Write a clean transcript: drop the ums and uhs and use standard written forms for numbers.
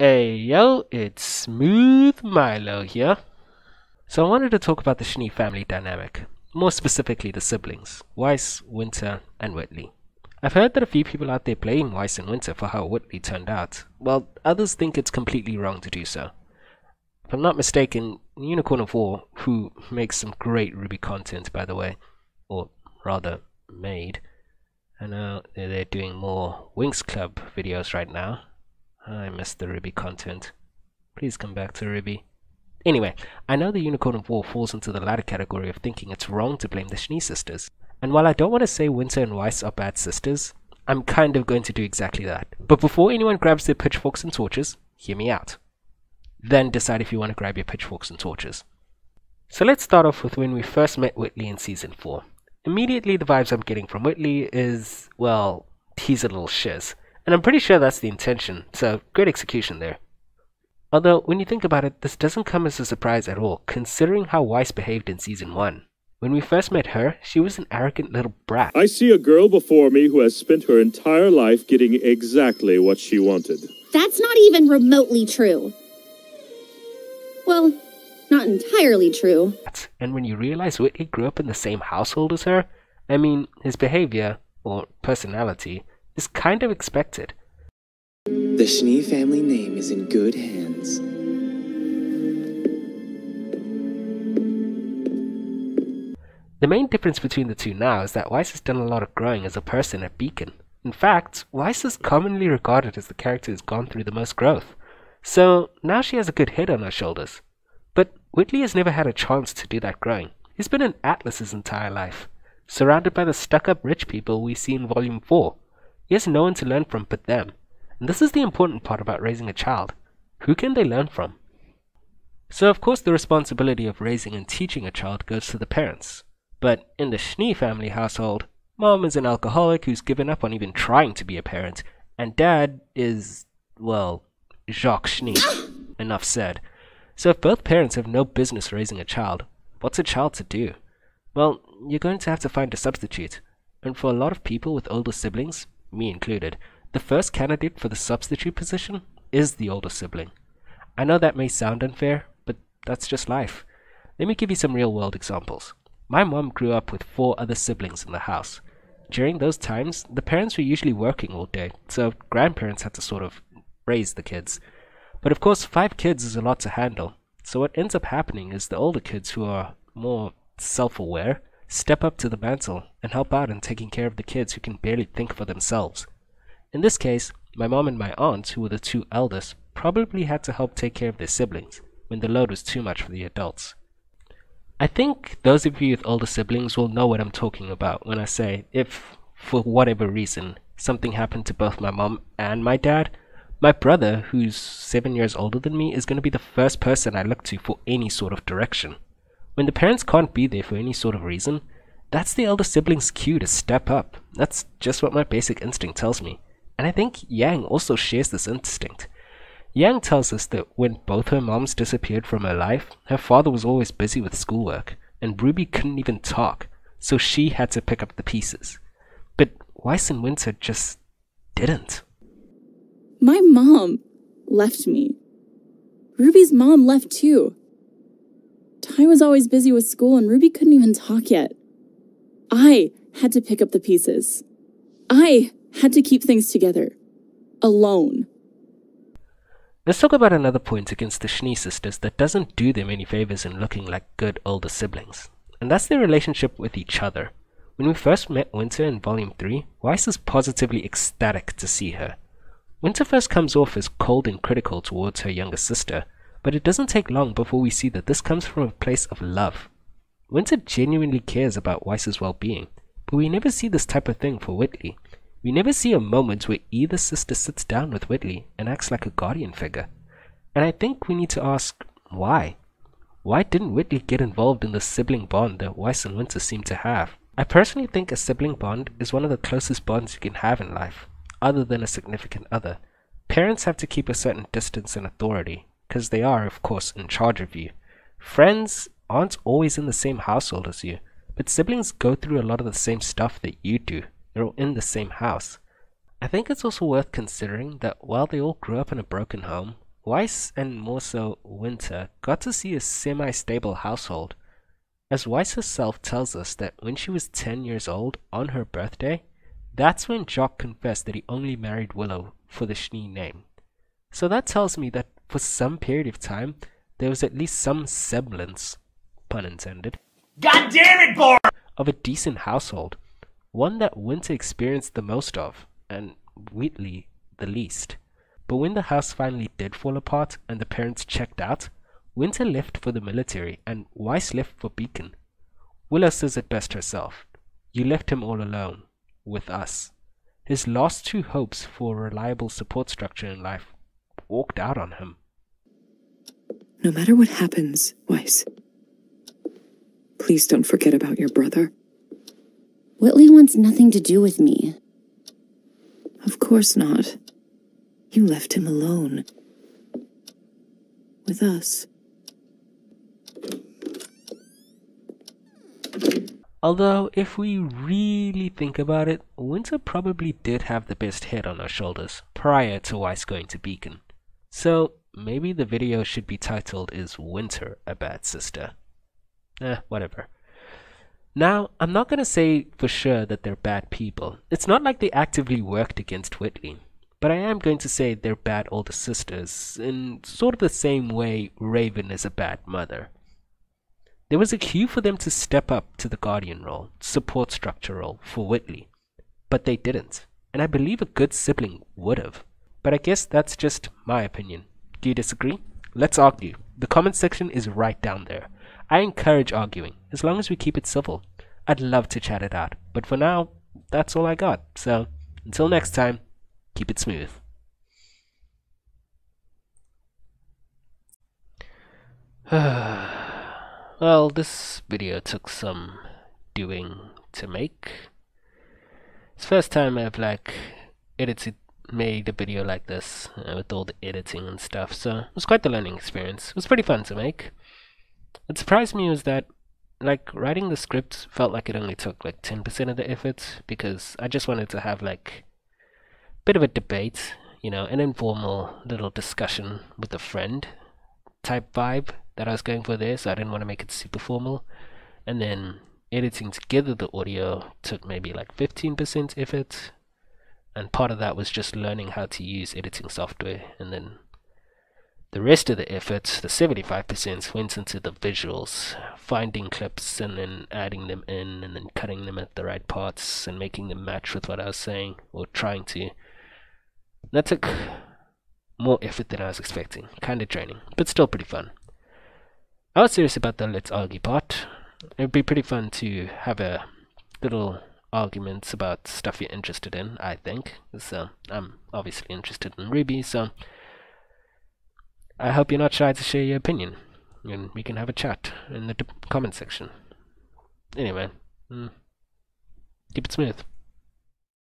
Hey yo, it's Smooth Milo here. So I wanted to talk about the Schnee family dynamic, more specifically the siblings, Weiss, Winter, and Whitley. I've heard that a few people out there blame Weiss and Winter for how Whitley turned out, while others think it's completely wrong to do so. If I'm not mistaken, Unicorn of War, who makes some great RWBY content by the way, or rather made, I know they're doing more Winx Club videos right now. I miss the RWBY content. Please come back to RWBY. Anyway, I know the Unicorn of War falls into the latter category of thinking it's wrong to blame the Schnee sisters. And while I don't want to say Winter and Weiss are bad sisters, I'm kind of going to do exactly that. But before anyone grabs their pitchforks and torches, hear me out. Then decide if you want to grab your pitchforks and torches. So let's start off with when we first met Whitley in Season 4. Immediately the vibes I'm getting from Whitley is, well, he's a little shiz. And I'm pretty sure that's the intention, so great execution there. Although, when you think about it, this doesn't come as a surprise at all, considering how Weiss behaved in Season 1. When we first met her, she was an arrogant little brat. I see a girl before me who has spent her entire life getting exactly what she wanted. That's not even remotely true. Well, not entirely true. And when you realize Whitley grew up in the same household as her, I mean, his behavior, or personality, is kind of expected. The Schnee family name is in good hands. The main difference between the two now is that Weiss has done a lot of growing as a person at Beacon. In fact, Weiss is commonly regarded as the character who's gone through the most growth. So now she has a good head on her shoulders. But Whitley has never had a chance to do that growing. He's been an Atlas his entire life, surrounded by the stuck-up rich people we see in Volume 4. He has no one to learn from but them. And this is the important part about raising a child. Who can they learn from? So of course the responsibility of raising and teaching a child goes to the parents. But in the Schnee family household, mom is an alcoholic who's given up on even trying to be a parent, and dad is, well, Jock Schnee. Enough said. So if both parents have no business raising a child, what's a child to do? Well, you're going to have to find a substitute. And for a lot of people with older siblings, me included, the first candidate for the substitute position is the older sibling. I know that may sound unfair, but that's just life. Let me give you some real-world examples. My mom grew up with 4 other siblings in the house. During those times, the parents were usually working all day, so grandparents had to sort of raise the kids. But of course, 5 kids is a lot to handle, so what ends up happening is the older kids who are more self-aware step up to the mantle and help out in taking care of the kids who can barely think for themselves. In this case, my mom and my aunt, who were the 2 eldest, probably had to help take care of their siblings when the load was too much for the adults. I think those of you with older siblings will know what I'm talking about when I say if, for whatever reason, something happened to both my mom and my dad, my brother, who's 7 years older than me, is going to be the first person I look to for any sort of direction. When the parents can't be there for any sort of reason, that's the elder sibling's cue to step up. That's just what my basic instinct tells me. And I think Yang also shares this instinct. Yang tells us that when both her moms disappeared from her life, her father was always busy with schoolwork, and RWBY couldn't even talk, so she had to pick up the pieces. But Weiss and Winter just didn't. My mom left me. RWBY's mom left too. Ty was always busy with school and RWBY couldn't even talk yet. I had to pick up the pieces. I had to keep things together. Alone. Let's talk about another point against the Schnee sisters that doesn't do them any favors in looking like good older siblings. And that's their relationship with each other. When we first met Winter in Volume 3, Weiss is positively ecstatic to see her. Winter first comes off as cold and critical towards her younger sister, but it doesn't take long before we see that this comes from a place of love. Winter genuinely cares about Weiss's well-being, but we never see this type of thing for Whitley. We never see a moment where either sister sits down with Whitley and acts like a guardian figure. And I think we need to ask, why? Why didn't Whitley get involved in the sibling bond that Weiss and Winter seem to have? I personally think a sibling bond is one of the closest bonds you can have in life, other than a significant other. Parents have to keep a certain distance and authority, because they are, of course, in charge of you. Friends aren't always in the same household as you, but siblings go through a lot of the same stuff that you do. They're all in the same house. I think it's also worth considering that while they all grew up in a broken home, Weiss and more so Winter got to see a semi-stable household, as Weiss herself tells us that when she was 10 years old on her birthday, that's when Jock confessed that he only married Willow for the Schnee name. So that tells me that for some period of time, there was at least some semblance, pun intended, God damn it, boy! Of a decent household, one that Winter experienced the most of, and Whitley the least. But when the house finally did fall apart and the parents checked out, Winter left for the military and Weiss left for Beacon. Willow says it best herself. You left him all alone, with us. His last two hopes for a reliable support structure in life walked out on him. No matter what happens, Weiss, please don't forget about your brother. Whitley wants nothing to do with me. Of course not. You left him alone. With us. Although, if we really think about it, Winter probably did have the best head on her shoulders prior to Weiss going to Beacon. So, maybe the video should be titled, Is Winter a Bad Sister? Whatever. Now, I'm not gonna say for sure that they're bad people. It's not like they actively worked against Whitley. But I am going to say they're bad older sisters, in sort of the same way Raven is a bad mother. There was a cue for them to step up to the guardian role, support structure role, for Whitley. But they didn't, and I believe a good sibling would have. But I guess that's just my opinion. Do you disagree? Let's argue. The comment section is right down there. I encourage arguing, as long as we keep it civil. I'd love to chat it out, but for now, that's all I got. So, until next time, keep it smooth. Well, this video took some doing to make. It's the first time I've made a video like this with all the editing and stuff, so it was quite the learning experience. It was pretty fun to make. What surprised me was that writing the script felt like it only took 10% of the effort, because I just wanted to have a bit of a debate, an informal little discussion with a friend type vibe that I was going for there, so I didn't want to make it super formal. And then editing together the audio took maybe 15% effort, and part of that was just learning how to use editing software, and then the rest of the effort, the 75%, went into the visuals, finding clips and then adding them in and then cutting them at the right parts and making them match with what I was saying, or trying to. That took more effort than I was expecting. Kind of draining, but still pretty fun. I was serious about the let's argue part. It would be pretty fun to have a little arguments about stuff you're interested in, I think. So I'm obviously interested in RWBY, so I hope you're not shy to share your opinion, and we can have a chat in the comment section. Anyway, keep it smooth.